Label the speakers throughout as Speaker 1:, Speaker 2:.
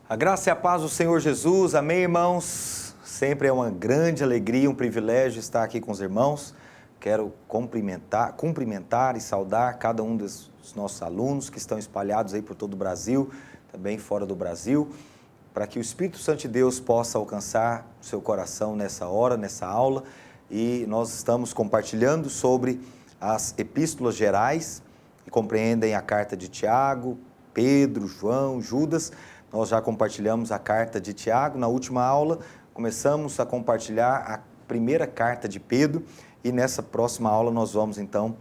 Speaker 1: A graça e a paz do Senhor Jesus, amém, irmãos? Sempre é uma grande alegria, um privilégio estar aqui com os irmãos. Quero cumprimentar e saudar cada um dos nossos alunos que estão espalhados aí por todo o Brasil, também fora do Brasil, para que o Espírito Santo de Deus possa alcançar o seu coração nessa hora, nessa aula. E nós estamos compartilhando sobre as epístolas gerais, que compreendem a carta de Tiago, Pedro, João, Judas. Nós já compartilhamos a carta de Tiago. Na última aula, começamos a compartilhar a primeira carta de Pedro e nessa próxima aula nós vamos então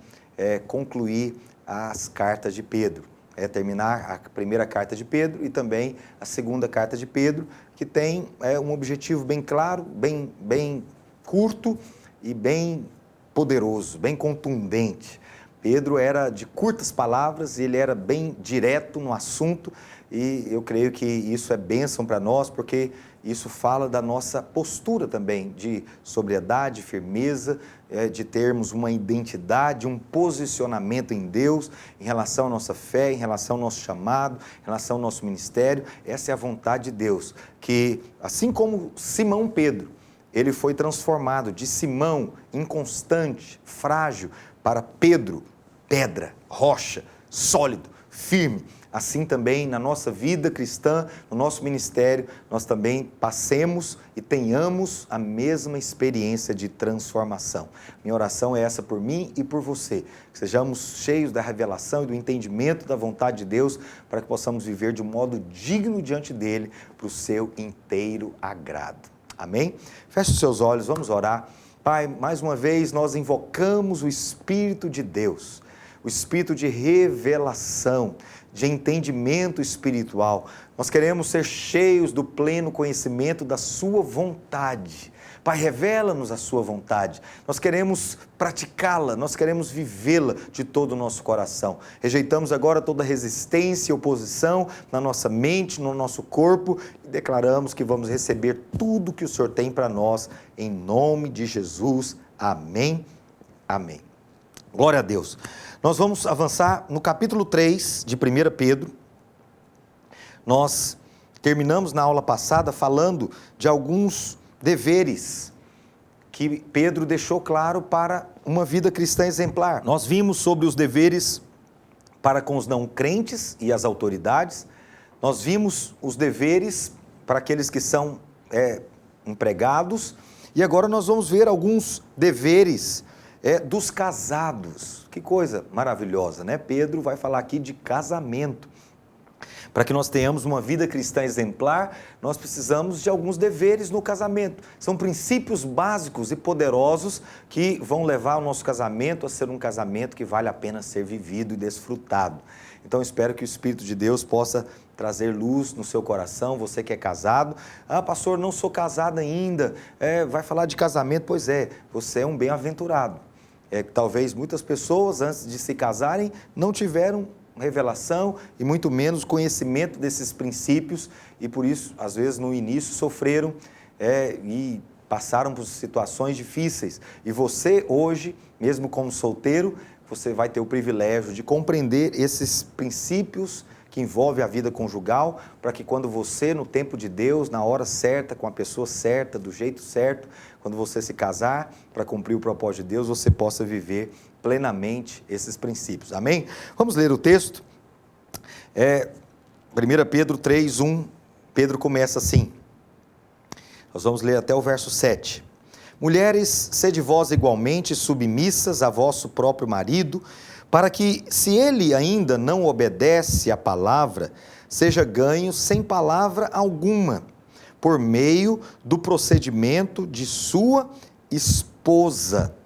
Speaker 1: concluir as cartas de Pedro. Terminar a primeira carta de Pedro e também a segunda carta de Pedro, que tem um objetivo bem claro, bem curto e bem poderoso, bem contundente. Pedro era de curtas palavras, ele era bem direto no assunto e eu creio que isso é bênção para nós, porque isso fala da nossa postura também, de sobriedade, firmeza, de termos uma identidade, um posicionamento em Deus, em relação à nossa fé, em relação ao nosso chamado, em relação ao nosso ministério. Essa é a vontade de Deus, que assim como Simão Pedro, ele foi transformado de Simão, inconstante, frágil, para Pedro, pedra, rocha, sólido, firme. Assim também na nossa vida cristã, no nosso ministério, nós também passemos e tenhamos a mesma experiência de transformação. Minha oração é essa por mim e por você, que sejamos cheios da revelação e do entendimento da vontade de Deus, para que possamos viver de um modo digno diante dele, para o seu inteiro agrado. Amém? Feche os seus olhos, vamos orar. Pai, mais uma vez nós invocamos o Espírito de Deus, o Espírito de revelação, de entendimento espiritual. Nós queremos ser cheios do pleno conhecimento da sua vontade. Pai, revela-nos a sua vontade. Nós queremos praticá-la, nós queremos vivê-la de todo o nosso coração. Rejeitamos agora toda resistência e oposição na nossa mente, no nosso corpo e declaramos que vamos receber tudo que o Senhor tem para nós, em nome de Jesus. Amém. Amém. Glória a Deus. Nós vamos avançar no capítulo 3 de 1 Pedro. Nós terminamos na aula passada falando de alguns deveres que Pedro deixou claro para uma vida cristã exemplar. Nós vimos sobre os deveres para com os não crentes e as autoridades. Nós vimos os deveres para aqueles que são empregados. E agora nós vamos ver alguns deveres dos casados. Que coisa maravilhosa, né? Pedro vai falar aqui de casamento. Para que nós tenhamos uma vida cristã exemplar, nós precisamos de alguns deveres no casamento. São princípios básicos e poderosos que vão levar o nosso casamento a ser um casamento que vale a pena ser vivido e desfrutado. Então, espero que o Espírito de Deus possa trazer luz no seu coração, você que é casado. Ah, pastor, não sou casado ainda. Vai falar de casamento? Pois é, você é um bem-aventurado. Talvez muitas pessoas, antes de se casarem, não tiveram revelação e muito menos conhecimento desses princípios e por isso, às vezes, no início sofreram e passaram por situações difíceis. E você hoje, mesmo como solteiro, você vai ter o privilégio de compreender esses princípios que envolvem a vida conjugal, para que quando você, no tempo de Deus, na hora certa, com a pessoa certa, do jeito certo, quando você se casar, para cumprir o propósito de Deus, você possa viver plenamente esses princípios. Amém? Vamos ler o texto. 1 Pedro 3, 1, Pedro começa assim. Nós vamos ler até o verso 7. Mulheres, sede vós igualmente submissas a vosso próprio marido, para que, se ele ainda não obedece à palavra, seja ganho sem palavra alguma, por meio do procedimento de sua esposa,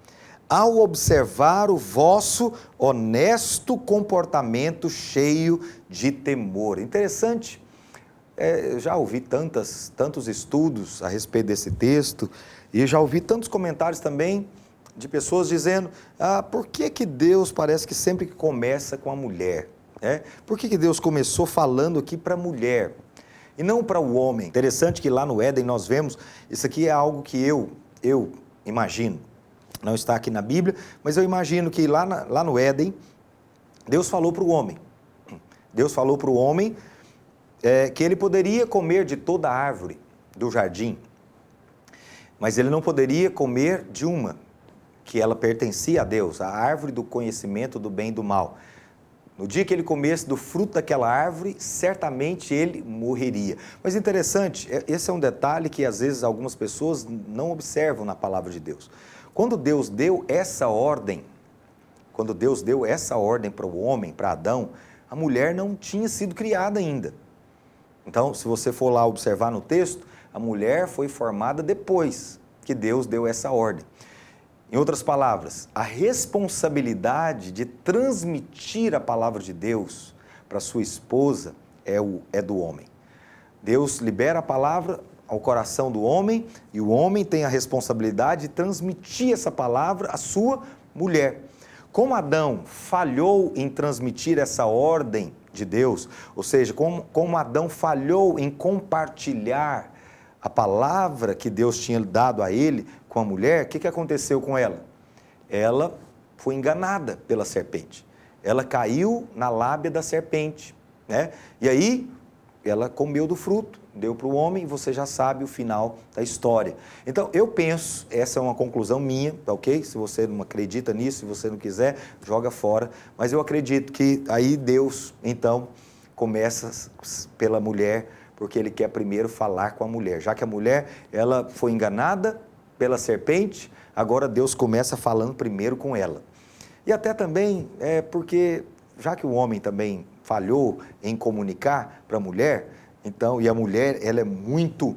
Speaker 1: ao observar o vosso honesto comportamento cheio de temor. Interessante, eu já ouvi tantos estudos a respeito desse texto, e já ouvi tantos comentários também de pessoas dizendo, por que Deus parece que sempre começa com a mulher? Por que Deus começou falando aqui para a mulher e não para o homem? Interessante que lá no Éden nós vemos, isso aqui é algo que eu imagino, não está aqui na Bíblia, mas eu imagino que lá no Éden, Deus falou para o homem. Deus falou para o homem que ele poderia comer de toda a árvore do jardim, mas ele não poderia comer de uma, que ela pertencia a Deus, a árvore do conhecimento do bem e do mal. No dia que ele comesse do fruto daquela árvore, certamente ele morreria. Mas interessante, esse é um detalhe que às vezes algumas pessoas não observam na palavra de Deus. Quando Deus deu essa ordem para o homem, para Adão, a mulher não tinha sido criada ainda. Então, se você for lá observar no texto, a mulher foi formada depois que Deus deu essa ordem. Em outras palavras, a responsabilidade de transmitir a palavra de Deus para sua esposa é do homem. Deus libera a palavra ao coração do homem e o homem tem a responsabilidade de transmitir essa palavra à sua mulher. Como Adão falhou em transmitir essa ordem de Deus, ou seja, como Adão falhou em compartilhar a palavra que Deus tinha dado a ele com a mulher, o que aconteceu com ela? Ela foi enganada pela serpente. Ela caiu na lábia da serpente, né? E aí ela comeu do fruto, deu para o homem e você já sabe o final da história. Então eu penso, essa é uma conclusão minha, tá ok? Se você não acredita nisso, se você não quiser, joga fora. Mas eu acredito que aí Deus, então, começa pela mulher, porque ele quer primeiro falar com a mulher. Já que a mulher, ela foi enganada pela serpente, agora Deus começa falando primeiro com ela. E até também porque, já que o homem também falhou em comunicar para a mulher, então, e a mulher, ela é muito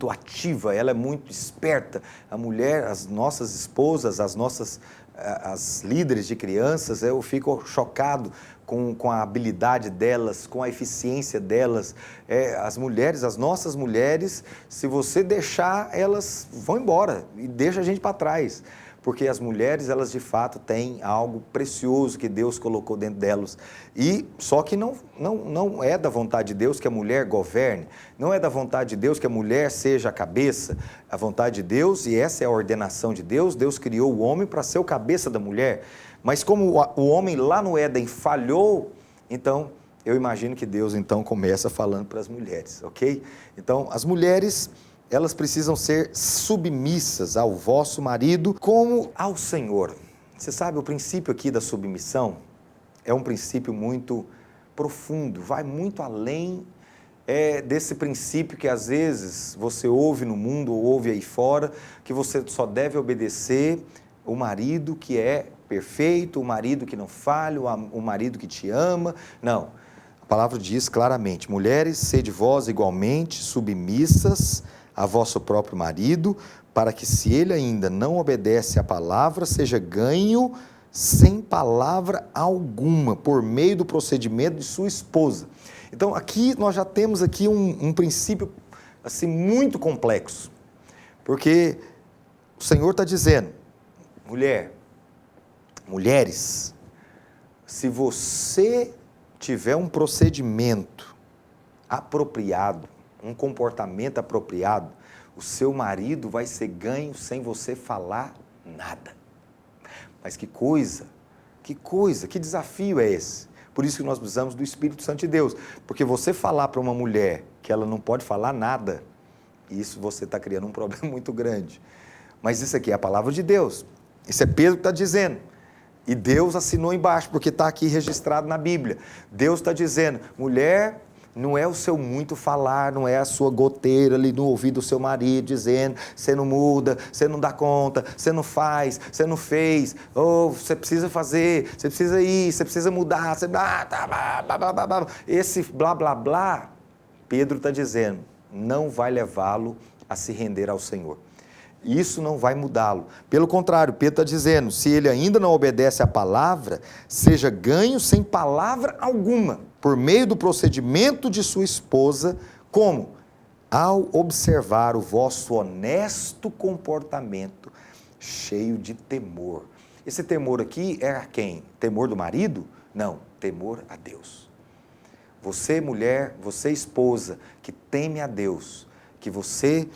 Speaker 1: ativa, ela é muito esperta. A mulher, as nossas esposas, as líderes de crianças, eu fico chocado com a habilidade delas, com a eficiência delas. As mulheres, as nossas mulheres, se você deixar, elas vão embora e deixa a gente para trás. Porque as mulheres, elas de fato têm algo precioso que Deus colocou dentro delas. E só que não é da vontade de Deus que a mulher governe, não é da vontade de Deus que a mulher seja a cabeça. A vontade de Deus, e essa é a ordenação de Deus, Deus criou o homem para ser o cabeça da mulher. Mas como o homem lá no Éden falhou, então eu imagino que Deus então começa falando para as mulheres, ok? Então as mulheres, elas precisam ser submissas ao vosso marido como ao Senhor. Você sabe, o princípio aqui da submissão é um princípio muito profundo, vai muito além desse princípio que às vezes você ouve no mundo ou ouve aí fora, que você só deve obedecer o marido que é perfeito, o marido que não falha, o marido que te ama. Não, a palavra diz claramente: mulheres, sede vós igualmente submissas a vosso próprio marido, para que, se ele ainda não obedece à palavra, seja ganho sem palavra alguma, por meio do procedimento de sua esposa. Então, aqui nós já temos aqui um princípio assim, muito complexo, porque o Senhor está dizendo: mulheres, se você tiver um procedimento apropriado, um comportamento apropriado, o seu marido vai ser ganho sem você falar nada. Mas que coisa, que desafio é esse? Por isso que nós precisamos do Espírito Santo de Deus, porque você falar para uma mulher que ela não pode falar nada, isso você está criando um problema muito grande. Mas isso aqui é a palavra de Deus, isso é Pedro que está dizendo. E Deus assinou embaixo, porque está aqui registrado na Bíblia. Deus está dizendo: mulher, não é o seu muito falar, não é a sua goteira ali no ouvido do seu marido dizendo: você não muda, você não dá conta, você não faz, você não fez, você precisa fazer, você precisa ir, você precisa mudar, você... Esse blá blá blá, Pedro está dizendo, não vai levá-lo a se render ao Senhor. Isso não vai mudá-lo. Pelo contrário, Pedro está dizendo: se ele ainda não obedece à palavra, seja ganho sem palavra alguma, por meio do procedimento de sua esposa, como? Ao observar o vosso honesto comportamento, cheio de temor. Esse temor aqui é a quem? Temor do marido? Não, temor a Deus. Você, mulher, você, esposa, que teme a Deus, que você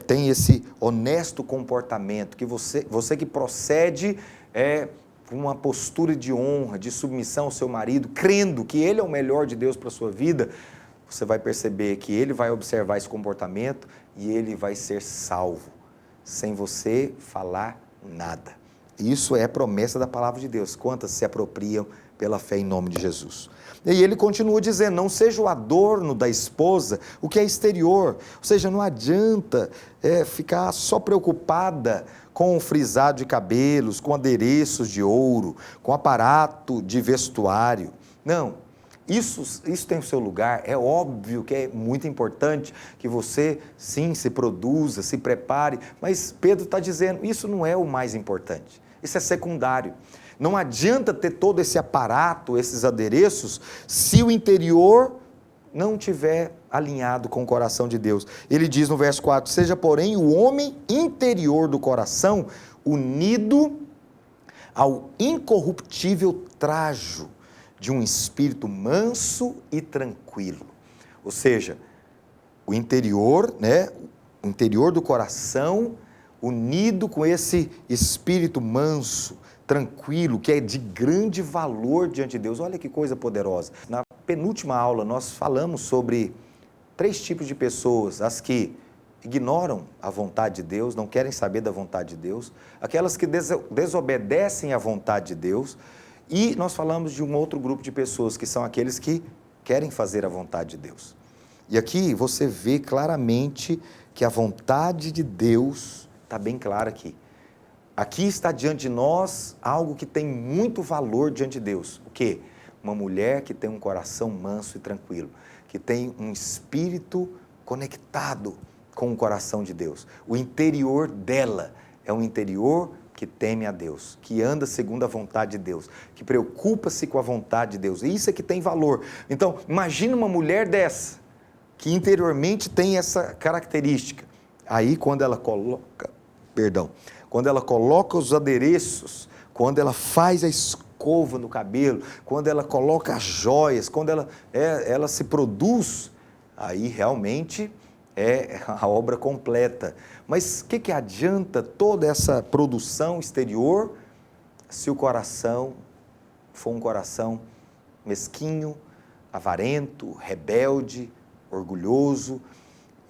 Speaker 1: tem esse honesto comportamento, que você que procede por uma postura de honra, de submissão ao seu marido, crendo que ele é o melhor de Deus para a sua vida, você vai perceber que ele vai observar esse comportamento e ele vai ser salvo, sem você falar nada. Isso é promessa da palavra de Deus. Quantas se apropriam pela fé em nome de Jesus? E ele continua dizendo, não seja o adorno da esposa o que é exterior, ou seja, não adianta ficar só preocupada com o frisado de cabelos, com adereços de ouro, com aparato de vestuário. Não, isso tem o seu lugar, é óbvio que é muito importante que você, sim, se produza, se prepare, mas Pedro está dizendo, isso não é o mais importante, isso é secundário. Não adianta ter todo esse aparato, esses adereços, se o interior não tiver alinhado com o coração de Deus. Ele diz no verso 4, seja porém o homem interior do coração unido ao incorruptível trajo de um espírito manso e tranquilo. Ou seja, o interior, o interior do coração unido com esse espírito manso, tranquilo, que é de grande valor diante de Deus. Olha que coisa poderosa. Na penúltima aula nós falamos sobre 3 tipos de pessoas, as que ignoram a vontade de Deus, não querem saber da vontade de Deus, aquelas que desobedecem à vontade de Deus, e nós falamos de um outro grupo de pessoas, que são aqueles que querem fazer a vontade de Deus. E aqui você vê claramente que a vontade de Deus está bem clara aqui. Aqui está diante de nós algo que tem muito valor diante de Deus. O quê? Uma mulher que tem um coração manso e tranquilo, que tem um espírito conectado com o coração de Deus. O interior dela é um interior que teme a Deus, que anda segundo a vontade de Deus, que preocupa-se com a vontade de Deus. E isso é que tem valor. Então, imagina uma mulher dessa, que interiormente tem essa característica. Aí, quando ela coloca os adereços, quando ela faz a escova no cabelo, quando ela coloca as joias, quando ela se produz, aí realmente é a obra completa. Mas o que adianta toda essa produção exterior se o coração for um coração mesquinho, avarento, rebelde, orgulhoso?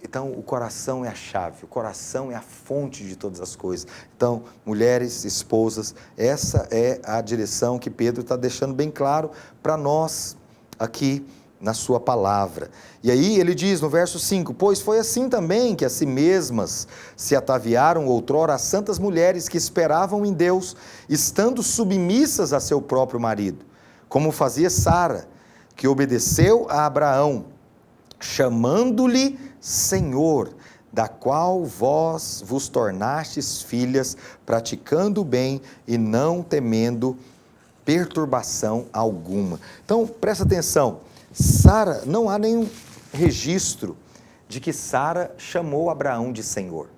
Speaker 1: Então, o coração é a chave, o coração é a fonte de todas as coisas. Então, mulheres, esposas, essa é a direção que Pedro está deixando bem claro para nós aqui na sua palavra. E aí ele diz no verso 5, pois foi assim também que a si mesmas se ataviaram outrora as santas mulheres que esperavam em Deus, estando submissas a seu próprio marido, como fazia Sara, que obedeceu a Abraão, chamando-lhe Senhor, da qual vós vos tornastes filhas, praticando o bem e não temendo perturbação alguma. Então, presta atenção, Sara, não há nenhum registro de que Sara chamou Abraão de Senhor.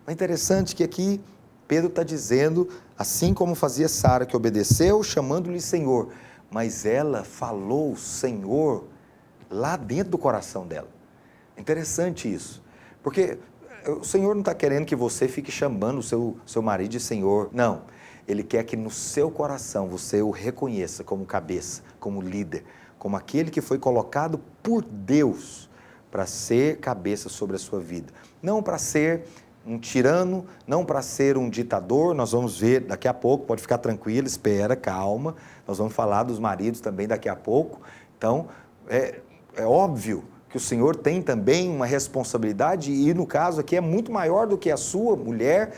Speaker 1: É interessante que aqui Pedro está dizendo, assim como fazia Sara, que obedeceu, chamando-lhe Senhor, mas ela falou Senhor lá dentro do coração dela. Interessante isso, porque o Senhor não está querendo que você fique chamando o seu marido de Senhor, não. Ele quer que no seu coração você o reconheça como cabeça, como líder, como aquele que foi colocado por Deus para ser cabeça sobre a sua vida. Não para ser um tirano, não para ser um ditador, nós vamos ver daqui a pouco, pode ficar tranquilo, espera, calma, nós vamos falar dos maridos também daqui a pouco. Então, é óbvio que o Senhor tem também uma responsabilidade, e no caso aqui é muito maior do que a sua mulher,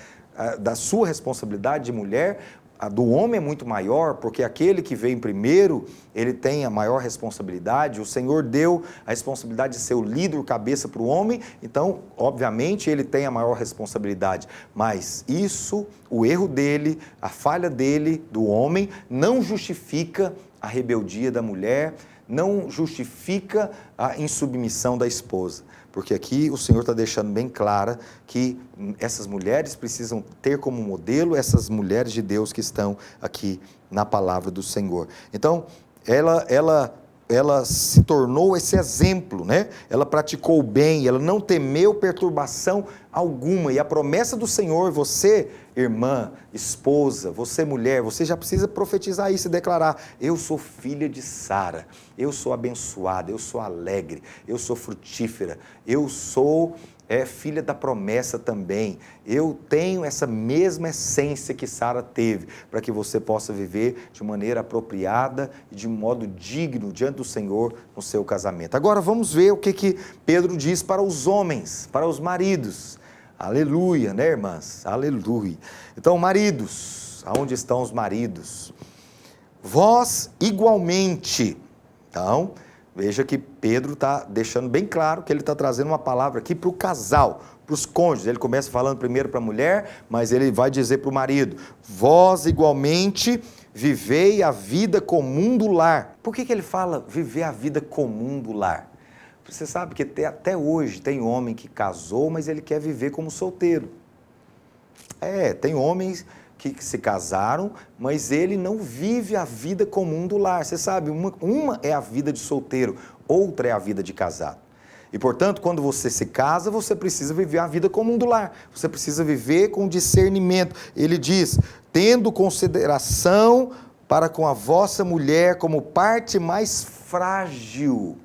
Speaker 1: da sua responsabilidade de mulher. A do homem é muito maior, porque aquele que veio primeiro, ele tem a maior responsabilidade. O Senhor deu a responsabilidade de ser o líder, o cabeça para o homem, então, obviamente, ele tem a maior responsabilidade. Mas isso, o erro dele, a falha dele, do homem, não justifica a rebeldia da mulher, não justifica a insubmissão da esposa. Porque aqui o Senhor está deixando bem clara que essas mulheres precisam ter como modelo essas mulheres de Deus que estão aqui na palavra do Senhor. Então, ela se tornou esse exemplo, né? Ela praticou o bem, ela não temeu perturbação alguma. E a promessa do Senhor, você, irmã, esposa, você, mulher, você já precisa profetizar isso e declarar: eu sou filha de Sara, eu sou abençoada, eu sou alegre, eu sou frutífera, eu sou filha da promessa também. Eu tenho essa mesma essência que Sara teve, para que você possa viver de maneira apropriada e de modo digno diante do Senhor no seu casamento. Agora vamos ver o que Pedro diz para os homens, para os maridos. Aleluia, né, irmãs? Aleluia. Então, maridos, aonde estão os maridos? Vós igualmente. Então, veja que Pedro está deixando bem claro que ele está trazendo uma palavra aqui para o casal, para os cônjuges. Ele começa falando primeiro para a mulher, mas ele vai dizer para o marido: vós igualmente vivei a vida comum do lar. Por que ele fala viver a vida comum do lar? Você sabe que até hoje tem homem que casou, mas ele quer viver como solteiro. Tem homens que se casaram, mas ele não vive a vida comum do lar. Você sabe, uma é a vida de solteiro, outra é a vida de casado. E, portanto, quando você se casa, você precisa viver a vida comum do lar. Você precisa viver com discernimento. Ele diz: tendo consideração para com a vossa mulher como parte mais frágil.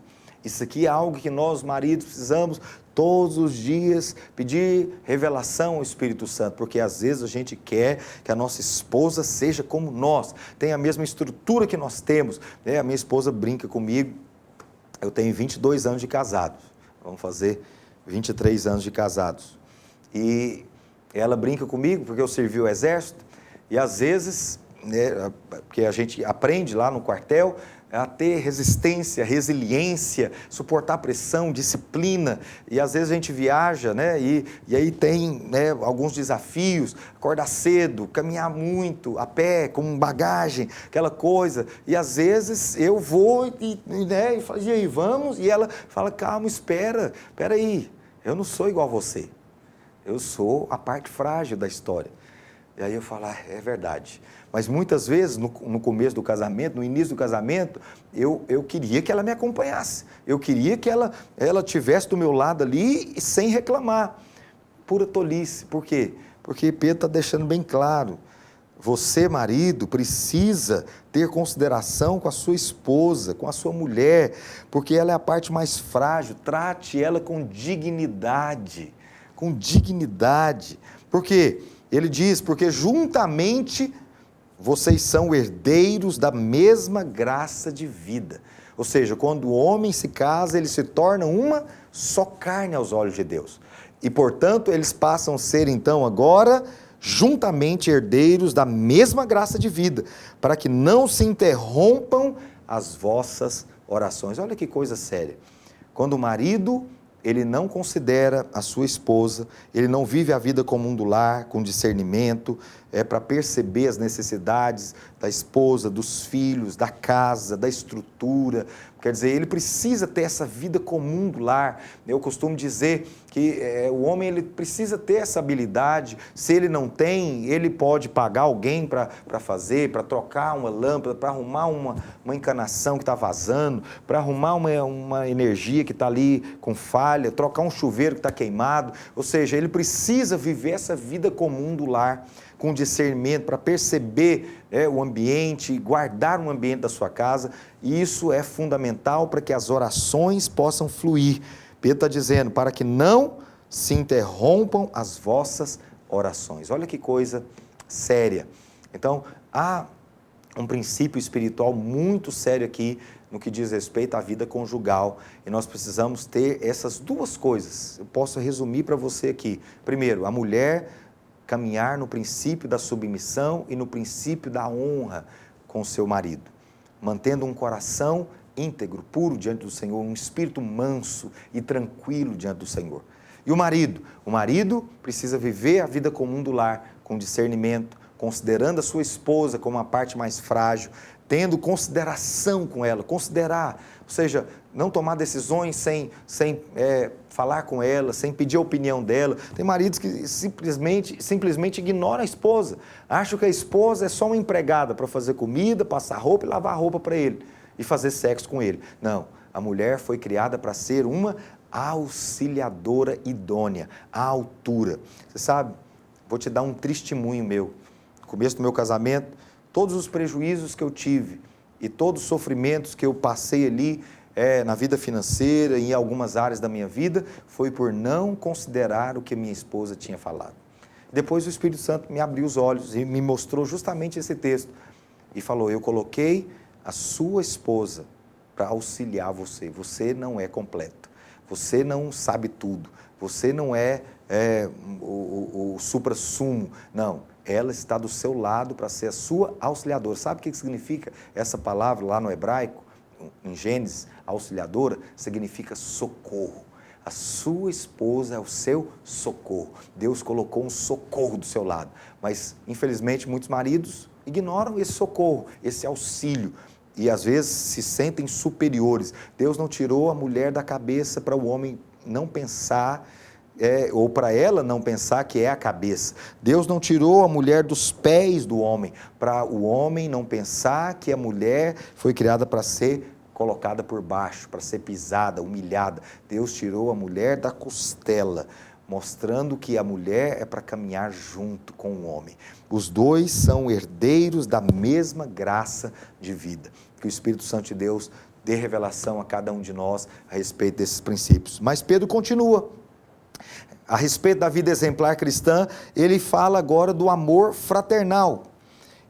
Speaker 1: Isso aqui é algo que nós, maridos, precisamos todos os dias pedir revelação ao Espírito Santo, porque às vezes a gente quer que a nossa esposa seja como nós, tenha a mesma estrutura que nós temos. A minha esposa brinca comigo, eu tenho 22 anos de casado, vamos fazer 23 anos de casados, e ela brinca comigo porque eu servi o exército, e às vezes, porque a gente aprende lá no quartel, a ter resistência, resiliência, suportar pressão, disciplina, e às vezes a gente viaja, e aí tem alguns desafios, acordar cedo, caminhar muito, a pé, com bagagem, aquela coisa, e às vezes eu vou e falo: e aí, vamos? E ela fala: calma, espera aí, eu não sou igual a você, eu sou a parte frágil da história. E aí eu falo: é verdade. Mas muitas vezes, no começo do casamento, no início do casamento, eu queria que ela me acompanhasse. Eu queria que ela estivesse do meu lado ali sem reclamar. Pura tolice. Por quê? Porque Pedro está deixando bem claro. Você, marido, precisa ter consideração com a sua esposa, com a sua mulher, porque ela é a parte mais frágil. Trate ela com dignidade. Com dignidade. Por quê? Ele diz: porque juntamente vocês são herdeiros da mesma graça de vida. Ou seja, quando o homem se casa, ele se torna uma só carne aos olhos de Deus. E, portanto, eles passam a ser, então, agora, juntamente herdeiros da mesma graça de vida, para que não se interrompam as vossas orações. Olha que coisa séria. Quando o marido, ele não considera a sua esposa, ele não vive a vida comum do lar, com discernimento, para perceber as necessidades da esposa, dos filhos, da casa, da estrutura. Quer dizer, ele precisa ter essa vida comum do lar. Eu costumo dizer que o homem ele precisa ter essa habilidade. Se ele não tem, ele pode pagar alguém para fazer, para trocar uma lâmpada, para arrumar uma encanação que está vazando, para arrumar uma energia que está ali com falha, trocar um chuveiro que está queimado. Ou seja, ele precisa viver essa vida comum do lar, com discernimento, para perceber o ambiente, guardar o ambiente da sua casa, e isso é fundamental para que as orações possam fluir. Pedro está dizendo: para que não se interrompam as vossas orações. Olha que coisa séria. Então, há um princípio espiritual muito sério aqui no que diz respeito à vida conjugal, e nós precisamos ter essas duas coisas. Eu posso resumir para você aqui. Primeiro, a mulher caminhar no princípio da submissão e no princípio da honra com o seu marido, mantendo um coração íntegro, puro diante do Senhor, um espírito manso e tranquilo diante do Senhor. E o marido precisa viver a vida comum do lar com discernimento, considerando a sua esposa como a parte mais frágil, tendo consideração com ela, considerar, ou seja, não tomar decisões sem falar com ela, sem pedir a opinião dela. Tem maridos que simplesmente ignoram a esposa, acham que a esposa é só uma empregada para fazer comida, passar roupa e lavar roupa para ele e fazer sexo com ele. Não, a mulher foi criada para ser uma auxiliadora idônea, à altura. Você sabe, vou te dar um testemunho meu. No começo do meu casamento, todos os prejuízos que eu tive e todos os sofrimentos que eu passei ali na vida financeira e em algumas áreas da minha vida, foi por não considerar o que minha esposa tinha falado. Depois o Espírito Santo me abriu os olhos e me mostrou justamente esse texto. E falou, eu coloquei a sua esposa para auxiliar você. Você não é completo. Você não sabe tudo. Você não é o suprassumo. Não, ela está do seu lado para ser a sua auxiliadora. Sabe o que significa essa palavra lá no hebraico? Em Gênesis, auxiliadora, significa socorro. A sua esposa é o seu socorro. Deus colocou um socorro do seu lado. Mas, infelizmente, muitos maridos ignoram esse socorro, esse auxílio. E, às vezes, se sentem superiores. Deus não tirou a mulher da cabeça para o homem não pensar, ou para ela não pensar que é a cabeça. Deus não tirou a mulher dos pés do homem, para o homem não pensar que a mulher foi criada para ser colocada por baixo, para ser pisada, humilhada. Deus tirou a mulher da costela, mostrando que a mulher é para caminhar junto com o homem. Os dois são herdeiros da mesma graça de vida. Que o Espírito Santo de Deus dê revelação a cada um de nós a respeito desses princípios. Mas Pedro continua. A respeito da vida exemplar cristã, ele fala agora do amor fraternal.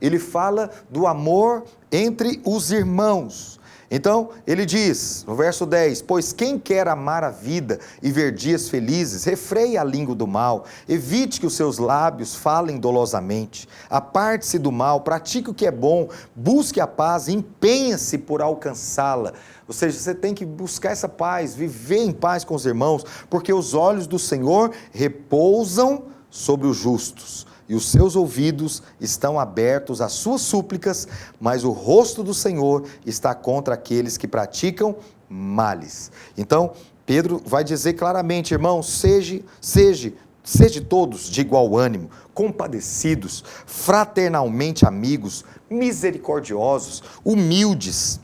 Speaker 1: Ele fala do amor entre os irmãos. Então, ele diz, no verso 10, pois quem quer amar a vida e ver dias felizes, refreie a língua do mal, evite que os seus lábios falem dolosamente, aparte-se do mal, pratique o que é bom, busque a paz, empenhe-se por alcançá-la. Ou seja, você tem que buscar essa paz, viver em paz com os irmãos, porque os olhos do Senhor repousam sobre os justos. E os seus ouvidos estão abertos às suas súplicas, mas o rosto do Senhor está contra aqueles que praticam males. Então, Pedro vai dizer claramente, irmãos, sejam todos de igual ânimo, compadecidos, fraternalmente amigos, misericordiosos, humildes.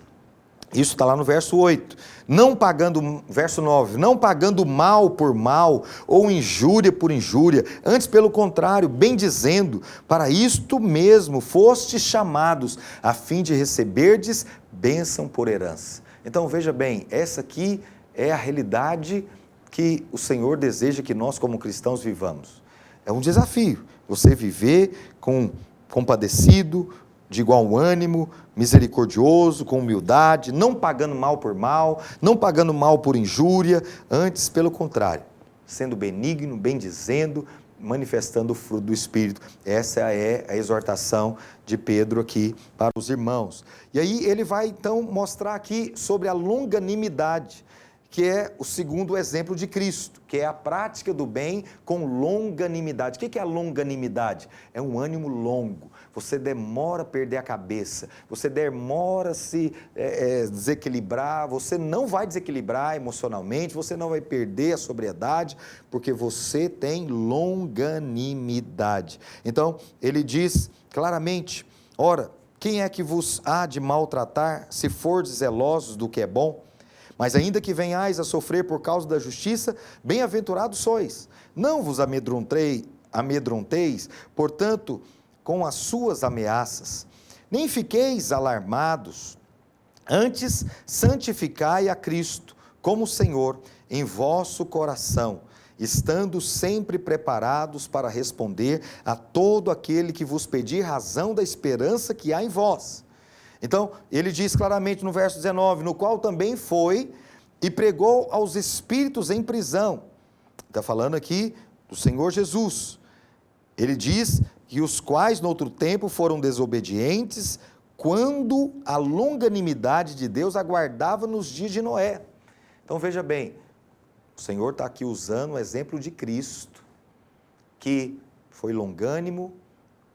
Speaker 1: Isso está lá no verso 8, verso 9, não pagando mal por mal, ou injúria por injúria, antes pelo contrário, bem dizendo, para isto mesmo fostes chamados, a fim de receberdes bênção por herança. Então veja bem, essa aqui é a realidade que o Senhor deseja que nós como cristãos vivamos. É um desafio, você viver compadecido, de igual ânimo, misericordioso, com humildade, não pagando mal por mal, não pagando mal por injúria, antes pelo contrário, sendo benigno, bendizendo, manifestando o fruto do Espírito. Essa é a exortação de Pedro aqui para os irmãos. E aí ele vai então mostrar aqui sobre a longanimidade, que é o segundo exemplo de Cristo, que é a prática do bem com longanimidade. O que é a longanimidade? É um ânimo longo. Você demora a perder a cabeça, você demora a se desequilibrar, você não vai desequilibrar emocionalmente, você não vai perder a sobriedade, porque você tem longanimidade. Então, ele diz claramente, ora, quem é que vos há de maltratar, se fordes zelosos do que é bom? Mas ainda que venhais a sofrer por causa da justiça, bem-aventurados sois. Não vos amedronteis, portanto, com as suas ameaças. Nem fiqueis alarmados. Antes, santificai a Cristo, como Senhor, em vosso coração, estando sempre preparados para responder a todo aquele que vos pedir razão da esperança que há em vós. Então, ele diz claramente no verso 19, no qual também foi e pregou aos espíritos em prisão. Está falando aqui do Senhor Jesus. Ele diz que os quais no outro tempo foram desobedientes, quando a longanimidade de Deus aguardava nos dias de Noé. Então veja bem, o Senhor está aqui usando o exemplo de Cristo, que foi longânimo,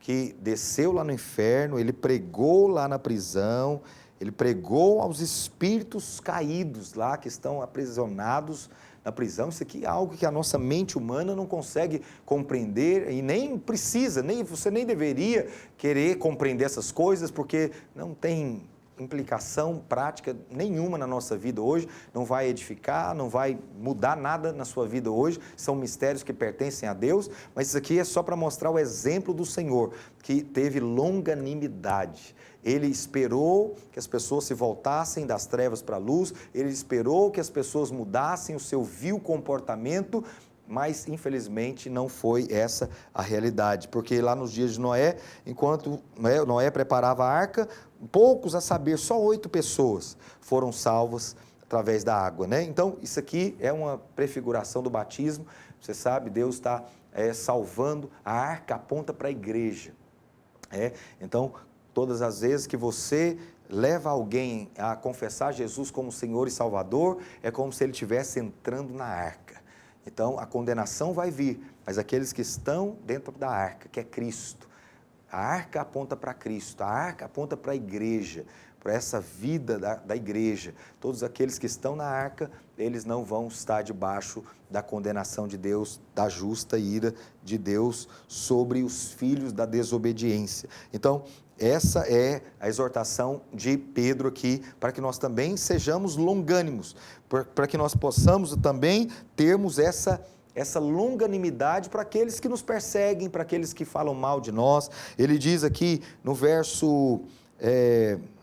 Speaker 1: que desceu lá no inferno, ele pregou lá na prisão, ele pregou aos espíritos caídos lá, que estão aprisionados na prisão. Isso aqui é algo que a nossa mente humana não consegue compreender e nem precisa, você nem deveria querer compreender essas coisas, porque não tem implicação prática nenhuma na nossa vida hoje, não vai edificar, não vai mudar nada na sua vida hoje, são mistérios que pertencem a Deus, mas isso aqui é só para mostrar o exemplo do Senhor, que teve longanimidade. Ele esperou que as pessoas se voltassem das trevas para a luz, ele esperou que as pessoas mudassem o seu vil comportamento, mas infelizmente não foi essa a realidade, porque lá nos dias de Noé, enquanto Noé preparava a arca, poucos a saber, só 8 pessoas foram salvas através da água, né? Então isso aqui é uma prefiguração do batismo, você sabe, Deus está salvando, a arca aponta para a igreja, então todas as vezes que você leva alguém a confessar Jesus como Senhor e Salvador, é como se ele estivesse entrando na arca. Então, a condenação vai vir, mas aqueles que estão dentro da arca, que é Cristo, a arca aponta para Cristo, a arca aponta para a igreja, para essa vida da igreja. Todos aqueles que estão na arca, eles não vão estar debaixo da condenação de Deus, da justa ira de Deus sobre os filhos da desobediência. Então, essa é a exortação de Pedro aqui, para que nós também sejamos longânimos, para que nós possamos também termos essa longanimidade para aqueles que nos perseguem, para aqueles que falam mal de nós. Ele diz aqui no verso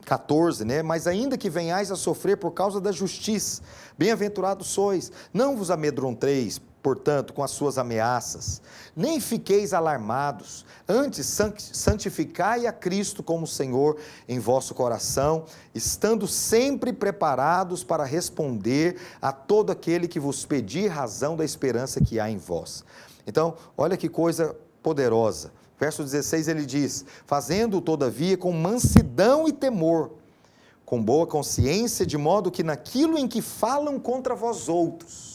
Speaker 1: 14, né? Mas ainda que venhais a sofrer por causa da justiça, bem-aventurados sois, não vos amedronteis, portanto, com as suas ameaças, nem fiqueis alarmados, antes santificai a Cristo como Senhor em vosso coração, estando sempre preparados para responder a todo aquele que vos pedir razão da esperança que há em vós. Então, olha que coisa poderosa. Verso 16 ele diz, fazendo todavia com mansidão e temor, com boa consciência, de modo que naquilo em que falam contra vós outros,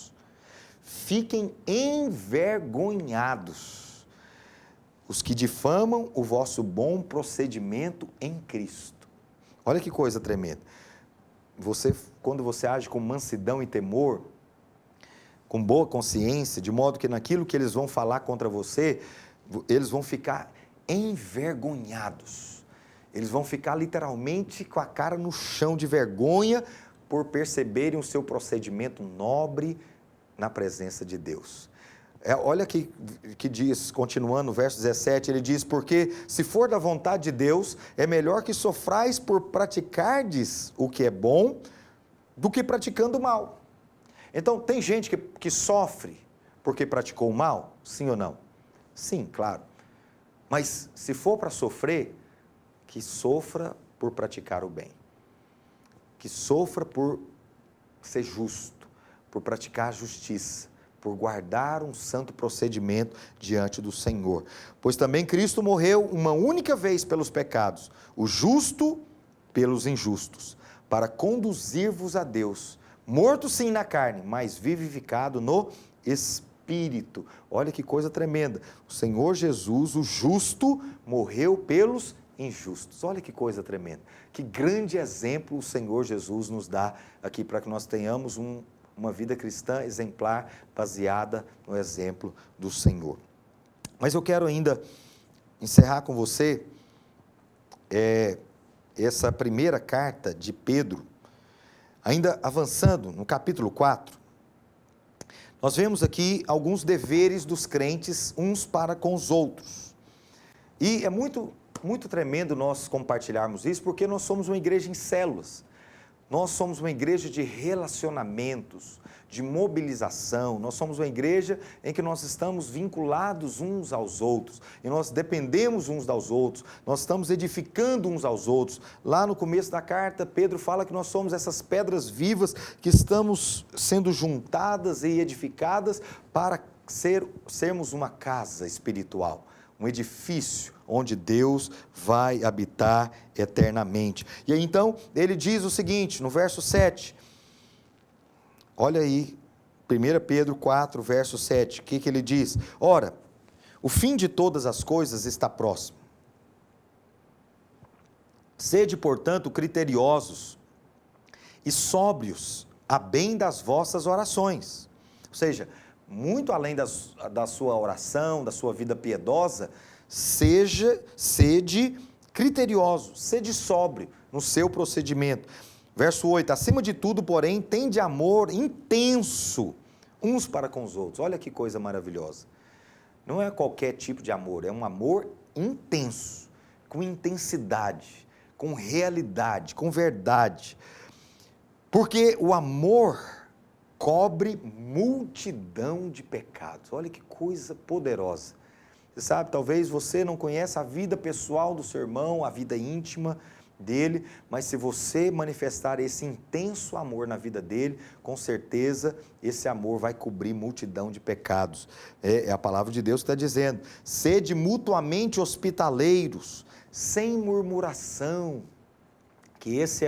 Speaker 1: fiquem envergonhados os que difamam o vosso bom procedimento em Cristo. Olha que coisa tremenda. Quando você age com mansidão e temor, com boa consciência, de modo que naquilo que eles vão falar contra você, eles vão ficar envergonhados. Eles vão ficar literalmente com a cara no chão de vergonha por perceberem o seu procedimento nobre na presença de Deus. Olha que diz, continuando no verso 17, ele diz, porque se for da vontade de Deus, é melhor que sofrais por praticardes o que é bom, do que praticando o mal. Então, tem gente que sofre porque praticou o mal? Sim ou não? Sim, claro. Mas se for para sofrer, que sofra por praticar o bem. Que sofra por ser justo, por praticar a justiça, por guardar um santo procedimento diante do Senhor. Pois também Cristo morreu uma única vez pelos pecados, o justo pelos injustos, para conduzir-vos a Deus, morto sim na carne, mas vivificado no Espírito. Olha que coisa tremenda. O Senhor Jesus, o justo, morreu pelos injustos. Olha que coisa tremenda. Que grande exemplo o Senhor Jesus nos dá aqui para que nós tenhamos uma vida cristã exemplar, baseada no exemplo do Senhor. Mas eu quero ainda encerrar com você essa primeira carta de Pedro, ainda avançando no capítulo 4, nós vemos aqui alguns deveres dos crentes uns para com os outros. E é muito tremendo nós compartilharmos isso, porque nós somos uma igreja em células. Nós somos uma igreja de relacionamentos, de mobilização. Nós somos uma igreja em que nós estamos vinculados uns aos outros. E nós dependemos uns dos outros. Nós estamos edificando uns aos outros. Lá no começo da carta, Pedro fala que nós somos essas pedras vivas que estamos sendo juntadas e edificadas para sermos uma casa espiritual, um edifício onde Deus vai habitar eternamente. E aí então, ele diz o seguinte, no verso 7, olha aí, 1 Pedro 4, verso 7, o que ele diz? Ora, o fim de todas as coisas está próximo. Sede, portanto, criteriosos e sóbrios, a bem das vossas orações. Ou seja, muito além da sua oração, da sua vida piedosa, sede criterioso, sede sóbrio, no seu procedimento. Verso 8, acima de tudo, porém, tende amor intenso uns para com os outros. Olha que coisa maravilhosa. Não é qualquer tipo de amor, é um amor intenso, com intensidade, com realidade, com verdade. Porque o amor cobre multidão de pecados. Olha que coisa poderosa. Você sabe, talvez você não conheça a vida pessoal do seu irmão, a vida íntima dele, mas se você manifestar esse intenso amor na vida dele, com certeza esse amor vai cobrir multidão de pecados. É a palavra de Deus que está dizendo: sede mutuamente hospitaleiros, sem murmuração. Que esse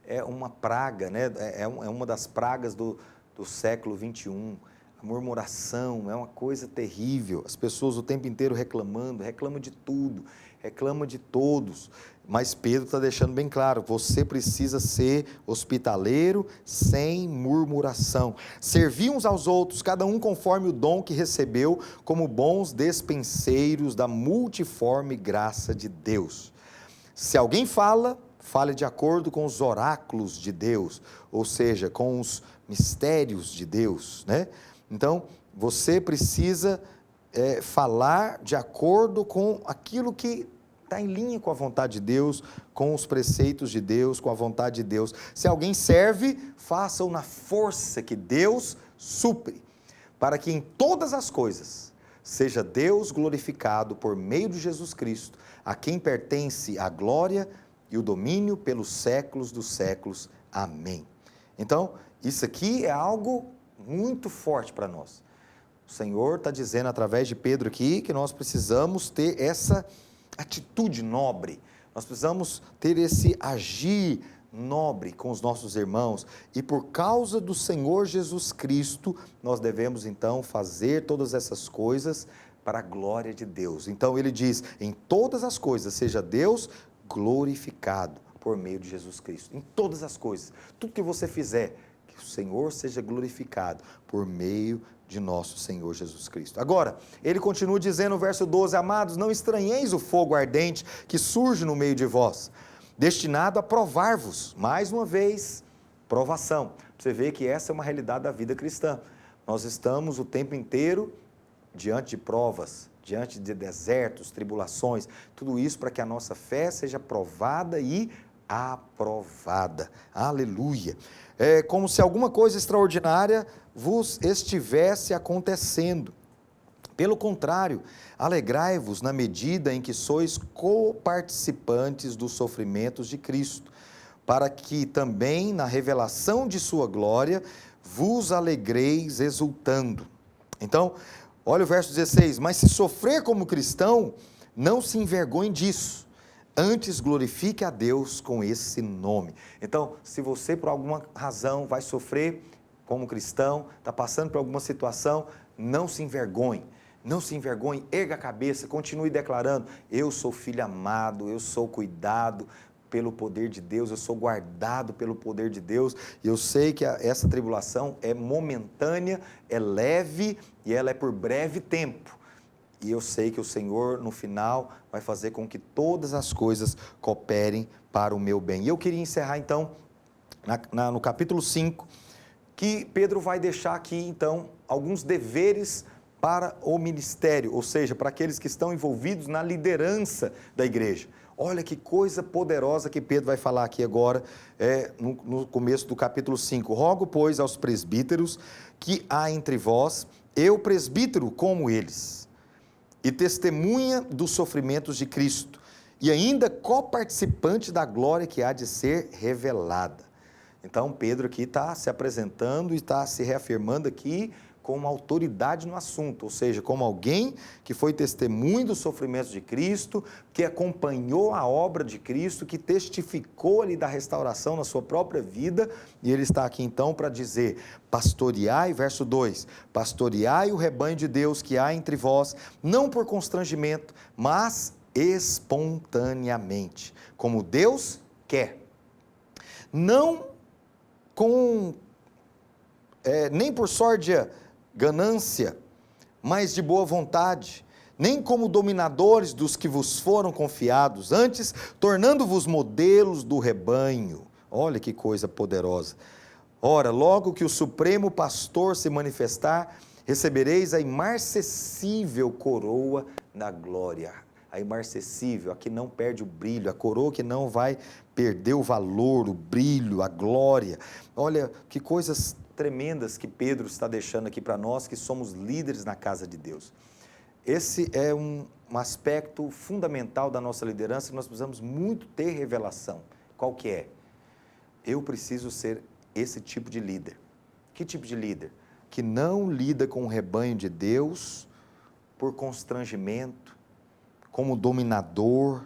Speaker 1: é uma praga, né? É uma das pragas do século 21. A murmuração é uma coisa terrível. As pessoas o tempo inteiro reclamam de tudo, reclamam de todos. Mas Pedro está deixando bem claro: você precisa ser hospitaleiro sem murmuração. Servir uns aos outros, cada um conforme o dom que recebeu, como bons despenseiros da multiforme graça de Deus. Se alguém fale de acordo com os oráculos de Deus, ou seja, com os mistérios de Deus, né? Então, você precisa falar de acordo com aquilo que está em linha com a vontade de Deus, com os preceitos de Deus, com a vontade de Deus. Se alguém serve, faça-o na força que Deus supre, para que em todas as coisas seja Deus glorificado por meio de Jesus Cristo, a quem pertence a glória e o domínio pelos séculos dos séculos. Amém. Então, isso aqui é algo muito forte para nós. O Senhor está dizendo através de Pedro aqui que nós precisamos ter essa atitude nobre, nós precisamos ter esse agir nobre com os nossos irmãos, e por causa do Senhor Jesus Cristo, nós devemos então fazer todas essas coisas para a glória de Deus. Então ele diz: em todas as coisas seja Deus glorificado por meio de Jesus Cristo. Em todas as coisas, tudo que você fizer, que o Senhor seja glorificado por meio de nosso Senhor Jesus Cristo. Agora, ele continua dizendo no verso 12: amados, não estranheis o fogo ardente que surge no meio de vós, destinado a provar-vos. Mais uma vez, provação. Você vê que essa é uma realidade da vida cristã. Nós estamos o tempo inteiro diante de provas, diante de desertos, tribulações, tudo isso para que a nossa fé seja provada e aprovada. Aleluia. É como se alguma coisa extraordinária vos estivesse acontecendo. Pelo contrário, alegrai-vos na medida em que sois coparticipantes dos sofrimentos de Cristo, para que também na revelação de sua glória vos alegreis exultando. Então, olha o verso 16: mas se sofrer como cristão, não se envergonhe disso, antes glorifique a Deus com esse nome. Então, se você por alguma razão vai sofrer como cristão, está passando por alguma situação, não se envergonhe. Não se envergonhe, erga a cabeça, continue declarando: eu sou filho amado, eu sou cuidado pelo poder de Deus, eu sou guardado pelo poder de Deus, e eu sei que essa tribulação é momentânea, é leve e ela é por breve tempo. E eu sei que o Senhor, no final, vai fazer com que todas as coisas cooperem para o meu bem. E eu queria encerrar, então, no capítulo 5, que Pedro vai deixar aqui, então, alguns deveres para o ministério, ou seja, para aqueles que estão envolvidos na liderança da igreja. Olha que coisa poderosa que Pedro vai falar aqui agora, no começo do capítulo 5. Rogo, pois, aos presbíteros que há entre vós, eu presbítero como eles, e testemunha dos sofrimentos de Cristo, e ainda coparticipante da glória que há de ser revelada. Então, Pedro aqui está se apresentando e está se reafirmando aqui com uma autoridade no assunto, ou seja, como alguém que foi testemunho dos sofrimentos de Cristo, que acompanhou a obra de Cristo, que testificou ali da restauração na sua própria vida, e ele está aqui então para dizer: pastoreai, verso 2, pastoreai o rebanho de Deus que há entre vós, não por constrangimento, mas espontaneamente, como Deus quer, não nem por sórdia ganância, mas de boa vontade, nem como dominadores dos que vos foram confiados, antes tornando-vos modelos do rebanho. Olha que coisa poderosa. Ora, logo que o Supremo Pastor se manifestar, recebereis a imarcessível coroa da glória. A imarcessível, a que não perde o brilho, a coroa que não vai perder o valor, o brilho, a glória. Olha que coisas tremendas que Pedro está deixando aqui para nós, que somos líderes na casa de Deus. Esse é um aspecto fundamental da nossa liderança, que nós precisamos muito ter revelação. Qual que é? Eu preciso ser esse tipo de líder. Que tipo de líder? Que não lida com o rebanho de Deus por constrangimento, como dominador,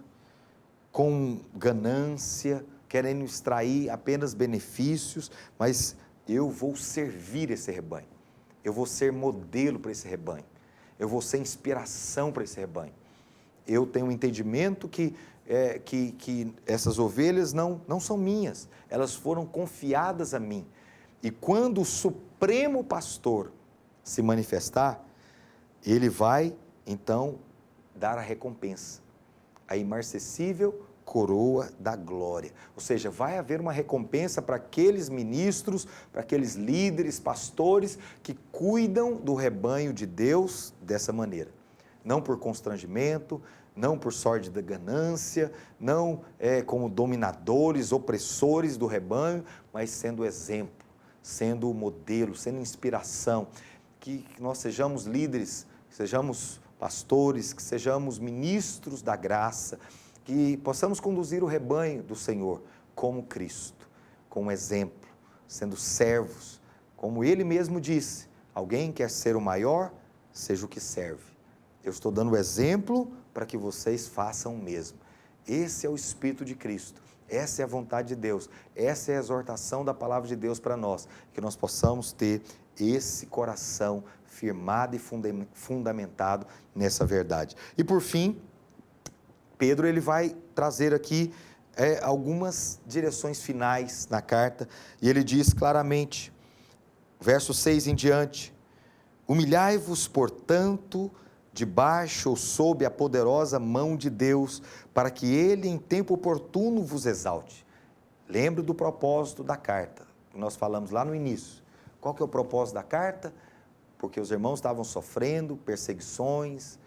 Speaker 1: com ganância, querendo extrair apenas benefícios, mas eu vou servir esse rebanho. Eu vou ser modelo para esse rebanho. Eu vou ser inspiração para esse rebanho. Eu tenho um entendimento que essas ovelhas não são minhas, elas foram confiadas a mim. E quando o Supremo Pastor se manifestar, ele vai, então, dar a recompensa, a imarcessível coroa da glória. Ou seja, vai haver uma recompensa para aqueles ministros, para aqueles líderes, pastores que cuidam do rebanho de Deus dessa maneira. Não por constrangimento, não por sorte da ganância, não como dominadores, opressores do rebanho, mas sendo exemplo, sendo modelo, sendo inspiração. Que nós sejamos líderes, que sejamos pastores, que sejamos ministros da graça, que possamos conduzir o rebanho do Senhor como Cristo, como exemplo, sendo servos, como Ele mesmo disse, alguém quer ser o maior, seja o que serve. Eu estou dando o exemplo para que vocês façam o mesmo. Esse é o Espírito de Cristo, essa é a vontade de Deus, essa é a exortação da palavra de Deus para nós, que nós possamos ter esse coração firmado e fundamentado nessa verdade. E por fim, Pedro ele vai trazer aqui algumas direções finais na carta, e ele diz claramente, verso 6 em diante, humilhai-vos, portanto, debaixo ou sob a poderosa mão de Deus, para que Ele em tempo oportuno vos exalte. Lembre do propósito da carta, que nós falamos lá no início. Qual que é o propósito da carta? Porque os irmãos estavam sofrendo perseguições,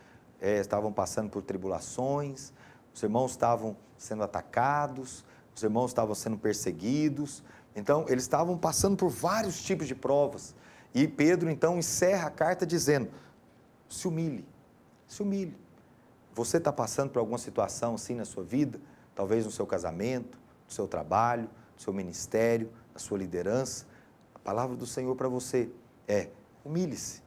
Speaker 1: estavam passando por tribulações, os irmãos estavam sendo atacados, os irmãos estavam sendo perseguidos, então eles estavam passando por vários tipos de provas, e Pedro então encerra a carta dizendo, se humilhe, se humilhe. Você está passando por alguma situação assim na sua vida, talvez no seu casamento, no seu trabalho, no seu ministério, na sua liderança, a palavra do Senhor para você é, humilhe-se,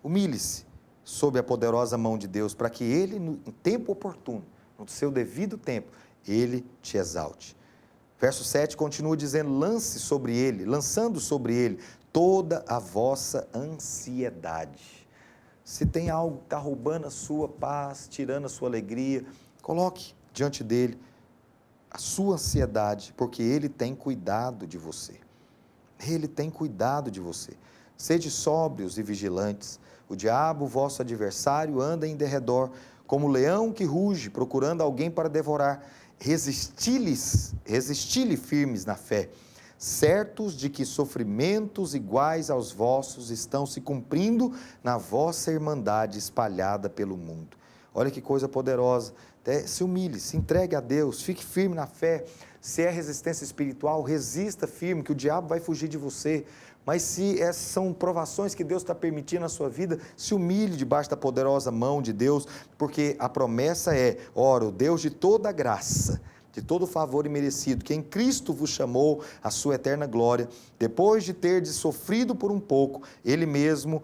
Speaker 1: humilhe-se sob a poderosa mão de Deus, para que Ele, no tempo oportuno, no seu devido tempo, Ele te exalte. Verso 7 continua dizendo, lançando sobre Ele toda a vossa ansiedade. Se tem algo que está roubando a sua paz, tirando a sua alegria, coloque diante dele a sua ansiedade, porque Ele tem cuidado de você. Ele tem cuidado de você. Sede sóbrios e vigilantes. O diabo, vosso adversário, anda em derredor, como leão que ruge, procurando alguém para devorar. Resisti-lhe firmes na fé, certos de que sofrimentos iguais aos vossos estão se cumprindo na vossa irmandade espalhada pelo mundo. Olha que coisa poderosa. Se humilhe, se entregue a Deus, fique firme na fé. Se é resistência espiritual, resista firme, que o diabo vai fugir de você. Mas se são provações que Deus está permitindo na sua vida, se humilhe debaixo da poderosa mão de Deus, porque a promessa é, ora, o Deus de toda graça, de todo favor imerecido, que em Cristo vos chamou à sua eterna glória, depois de terdes sofrido por um pouco, Ele mesmo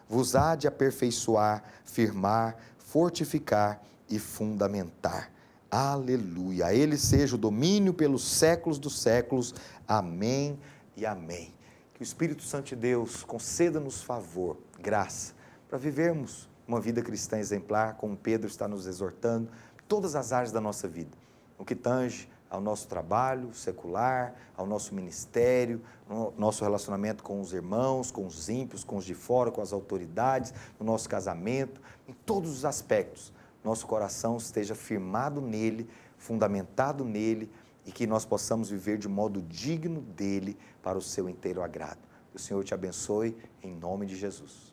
Speaker 1: vos há de aperfeiçoar, firmar, fortificar e fundamentar. Aleluia! A Ele seja o domínio pelos séculos dos séculos. Amém e amém. Que o Espírito Santo de Deus conceda-nos favor, graça, para vivermos uma vida cristã exemplar, como Pedro está nos exortando, em todas as áreas da nossa vida, no que tange ao nosso trabalho secular, ao nosso ministério, no nosso relacionamento com os irmãos, com os ímpios, com os de fora, com as autoridades, no nosso casamento, em todos os aspectos. Nosso coração esteja firmado nele, fundamentado nele, e que nós possamos viver de modo digno dele para o seu inteiro agrado. Que o Senhor te abençoe, em nome de Jesus.